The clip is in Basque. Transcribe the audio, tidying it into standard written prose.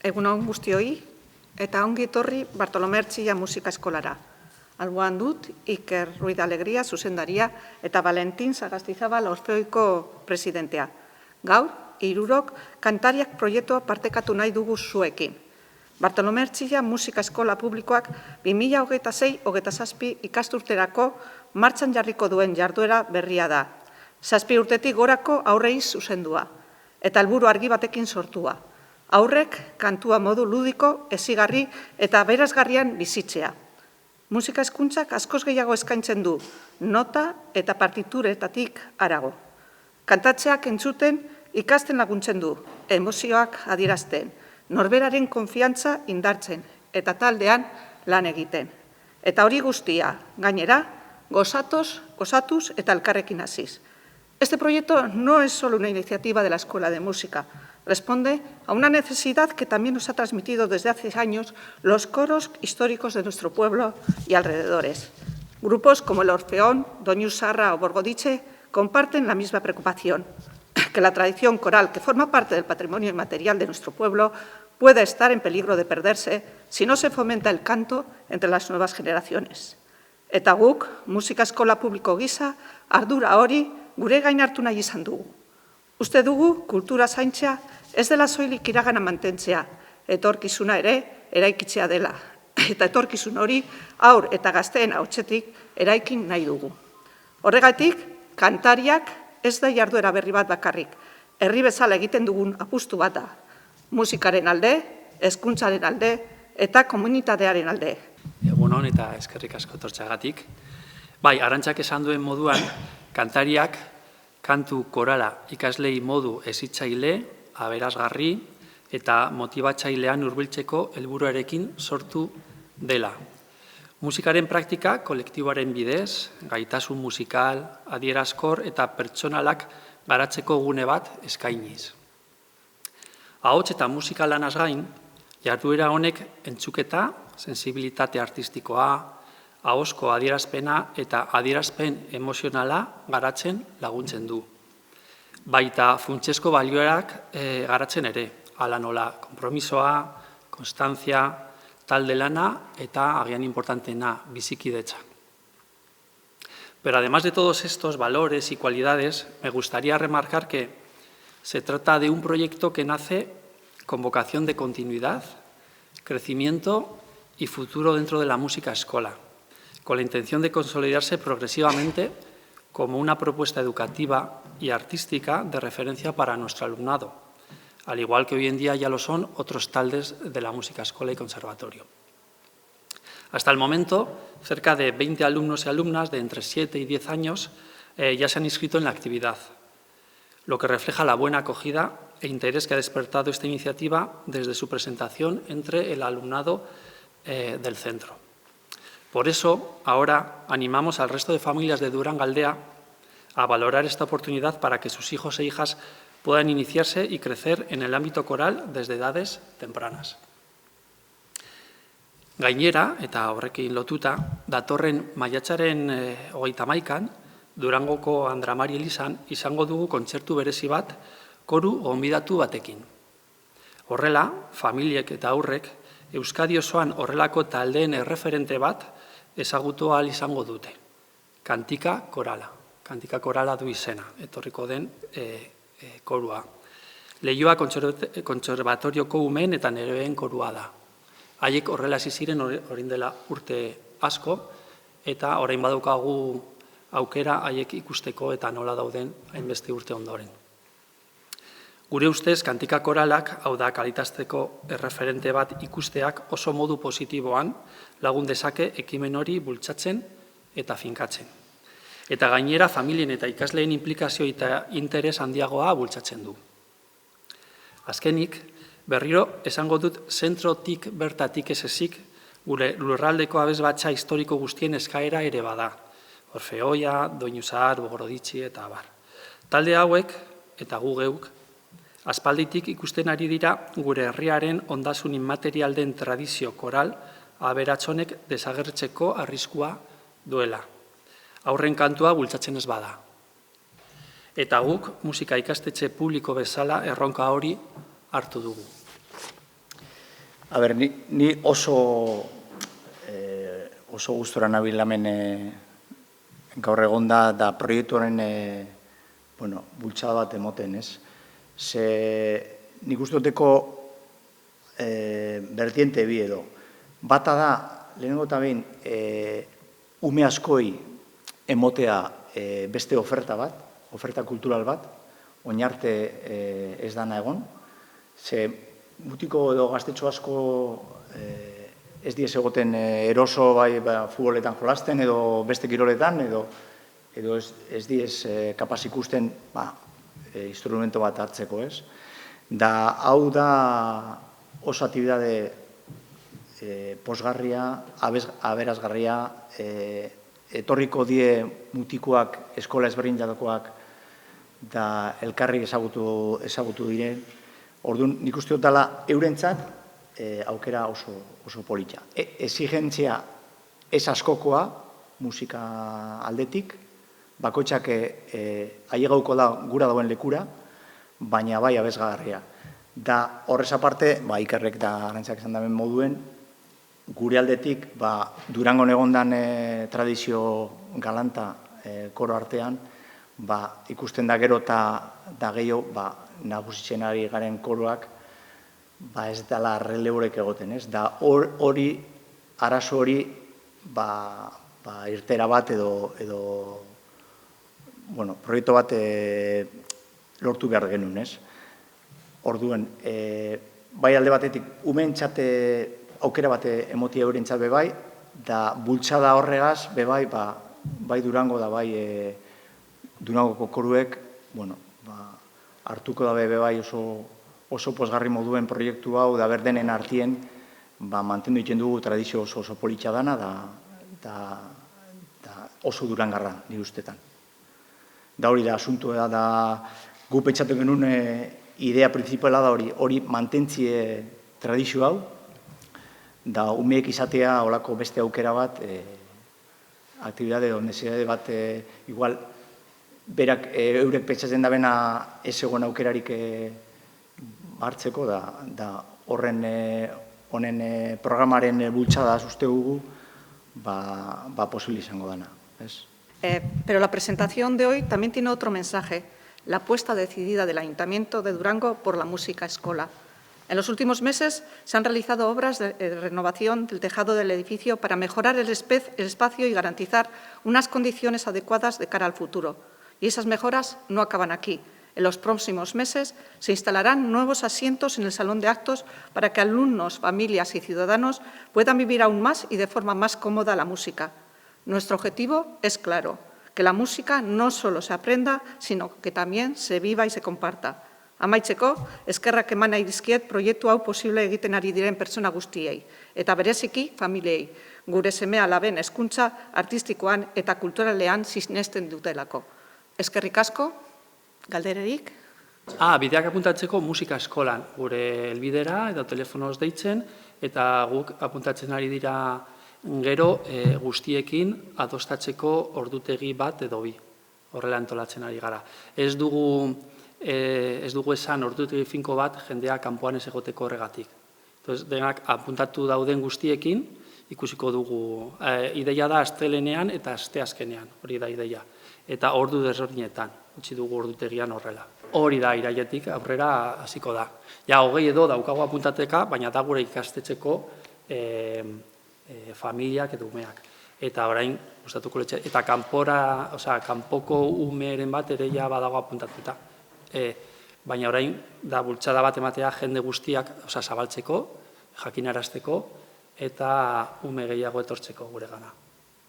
Egun on guztioi, eta ongi etorri Bartolomé Ertzilla musika eskolara. Alboan dut, Iker Ruiz de Alegria zuzendaria eta Valentin Sagastizabal Orfeoiko presidentea. Gaur, hirurok kantariak proiektua partekatu nahi dugu zuekin. Bartolomé Ertzilla musika eskola publikoak 2026-27 ikasturterako martxan jarriko duen jarduera berria da. 7 urtetik gorako aurrei zuzendua, eta helburu argi batekin sortua. Aurrek kantua modu ludiko, hezigarri eta aberasgarrian bizitzea. Musika hezkuntzak askoz gehiago eskaintzen du, nota eta partituretatik harago. Kantatzeak entzuten ikasten laguntzen du, emozioak adierazten, norberaren konfiantza indartzen eta taldean lan egiten. Eta hori guztia, gainera, gozatuz eta elkarrekin hasiz. Este proyecto no es solo una iniciativa de la Escuela de Música, responde a una necesidad que también nos ha transmitido desde hace años los coros históricos de nuestro pueblo y alrededores. Grupos como el Orfeón, Doñu Sarra o Borgodiche comparten la misma preocupación, que la tradición coral que forma parte del patrimonio inmaterial de nuestro pueblo pueda estar en peligro de perderse si no se fomenta el canto entre las nuevas generaciones. Eta guk, musika eskola publiko gisa, ardura hori gure gain hartu nahi izan dugu. Uste dugu, kultura zaintzea ez dela soilik iragana mantentzea, etorkizuna ere eraikitzea dela. Eta etorkizun hori haur eta gazteen ahotsetik eraikin nahi dugu. Horregatik, kantariak ez da jarduera berri bat bakarrik. Herri bezala egiten dugun apustu bat da. Musikaren alde, hezkuntzaren alde eta komunitatearen alde. Egunon eta eskerrik asko etortzeagatik. Bai, Arantxak esan duen moduan, kantariak kantu korala ikaslei modu hezitzaile, aberasgarri eta motibatzailean hurbiltzeko helburuarekin sortu dela. Musikaren praktika kolektiboaren bidez, gaitasun musikal, adierazkor eta pertsonalak garatzeko gune bat eskainiz. Ahots eta musika lanaz gain, jarduera honek entzuketa, sensibilitate artistikoa, ahozko adierazpena eta adierazpen emozionala garatzen laguntzen du. Baita funtsezko balioak garatzen ere, hala nola konpromisoa, konstantzia, talde lana eta agian importantena bizikidetza. Pero además de todos estos valores y cualidades, me gustaría remarcar que se trata de un proyecto que nace con vocación de continuidad, crecimiento y futuro dentro de la música escola, con la intención de consolidarse progresivamente como una propuesta educativa y artística de referencia para nuestro alumnado, al igual que hoy en día ya lo son otros taldes de la música escola y conservatorio. Hasta el momento, cerca de 20 alumnos y alumnas de entre 7 y 10 años ya se han inscrito en la actividad, lo que refleja la buena acogida e interés que ha despertado esta iniciativa desde su presentación entre el alumnado del centro. Por eso, ahora animamos al resto de familias de Durangaldea a valorar esta oportunidad para que sus hijos e hijas puedan iniciarse y crecer en el ámbito coral desde edades tempranas. Gainera, eta horrekin lotuta, datorren maiatzaren 31an, Durangoko Andramari elizan izango dugu kontzertu berezi bat koru gonbidatu batekin. Horrela, familiek eta aurrek Euskadi osoan horrelako taldeen erreferente bat ezagutu ahal izango dute. Kantika korala. Kantika korala du izena, etorriko den korua. Leioa kontserbatorioko umeen eta nerabeen korua da. Haiek horrela hasi ziren orain dela urte asko, eta orain badaukagu aukera haiek ikusteko eta nola dauden hainbeste urte ondoren. Gure ustez, kantika koralak, hau da kalitatezko erreferente bat ikusteak oso modu positiboan lagun dezake ekimen hori bultzatzen eta finkatzen. Eta gainera, familien eta ikasleen implikazio eta interes handiagoa bultzatzen du. Azkenik, berriro esango dut zentrotik bertatik ez ezik gure lurraldeko abesbatza historiko guztien eskaera ere bada. Orfeoia, Doñu Zahar, Borgodiche eta abar. Talde hauek eta gu geuk aspalditik ikusten ari dira gure herriaren ondasun inmaterial den tradizio koral aberatsonek desagertzeko arriskua duela. Aurren kantua bultzatzen ez bada. Eta guk musika ikastetxe publiko bezala erronka hori hartu dugu. A ber, ni oso gustora nabil hemen gaur egon da proiektuaren bultzada bat emoten, ez? Ze nik uste duteko vertiente bi edo. Bata da, lehenengo eta behin, ume askoi emotea beste oferta bat, oferta kultural bat, oinarte ez dana egon. Ze mutiko edo gaztetxo asko ez diez egoten eroso bai futboletan jolasten edo beste kiroletan edo ez diez kapaz ikusten instrumento bat hartzeko, ez? Da, hau da oso aktibidade posgarria, aberazgarria, etorriko die mutikoak eskola ezberdinetakoak da elkarri ezagutu diren. Orduan, nik uste dut dela eurentzat aukera oso politxa. Exigentzia ez askokoa musika aldetik, bakoitzak ailegauko da gura dauen lekura, baina bai abesgarria. Da horrez aparte, Ikerrek da Arantzak esan daben moduen, gure aldetik Durangon egondan tradizio galanta koro artean, ikusten da gero eta gehiago nagusitzen ari garen koroak ez dela releborek egoten, ez? Da hori, arazo hori, irtera bat edo proiektu bat lortu behar genuen, ez? Orduan, bai alde batetik, umentzat aukera bat emotia eurentzat bebai, da bultzada horregaz bebai, bai Durango da bai Durangoko koruek, hartuko da bebai oso posgarri moduen proiektu hau, da berdenen artien, mantendu egiten dugu tradizio oso politxa dana, da oso durangarra, nire ustetan. Da hori da, asuntua da, gu pentsatu genuen idea principala da hori mantentzie tradizio hau, da umeek izatea olako beste aukera bat, aktibidade edo nesidade bat, igual, berak eurek pentsatzen da bena ez egon aukerarik hartzeko, da honen programaren bultzada uste dugu, posible izango dana. Pero la presentación de hoy también tiene otro mensaje, la apuesta decidida del Ayuntamiento de Durango por la música escola. En los últimos meses se han realizado obras de renovación del tejado del edificio para mejorar el espacio y garantizar unas condiciones adecuadas de cara al futuro. Y esas mejoras no acaban aquí. En los próximos meses se instalarán nuevos asientos en el salón de actos para que alumnos, familias y ciudadanos puedan vivir aún más y de forma más cómoda la música. Nuestro objetivo es claro, que la música no solo se aprenda, sino que también se viva y se comparta. Amaitzeko, eskerrak eman nahi dizkiet proiektu hau posible egiten ari diren pertsona guztiei, eta bereziki familiei, gure seme-alaben hezkuntza artistikoan eta kulturalean sinesten dutelako. Eskerrik asko, galdererik? Bideak apuntatzeko musika eskolan, gure helbidera edo telefonoz deitzen, eta guk apuntatzen ari dira gero guztiekin adostatzeko ordutegi bat edo bi. Horrela antolatzen ari gara. Ez dugu esan ordutegi finko bat jendea kanpoan ez egoteko horregatik. Denak apuntatu dauden guztiekin ikusiko dugu. Ideia da astelenean eta asteazkenean, hori da ideia. Eta ordu desberdinetan, utzi dugu ordutegian horrela. Hori da irailetik aurrera hasiko da. Ja, 20 edo daukago apuntateka, baina da gure ikastetxeko familiak edo umeak. Eta orain, gustatuko letxe, eta kanpoko umeren bat ere ja badago apuntatuta. Baina orain, da bultzada bat ematea jende guztiak zabaltzeko, jakinarazteko, eta ume gehiago etortzeko gure gana.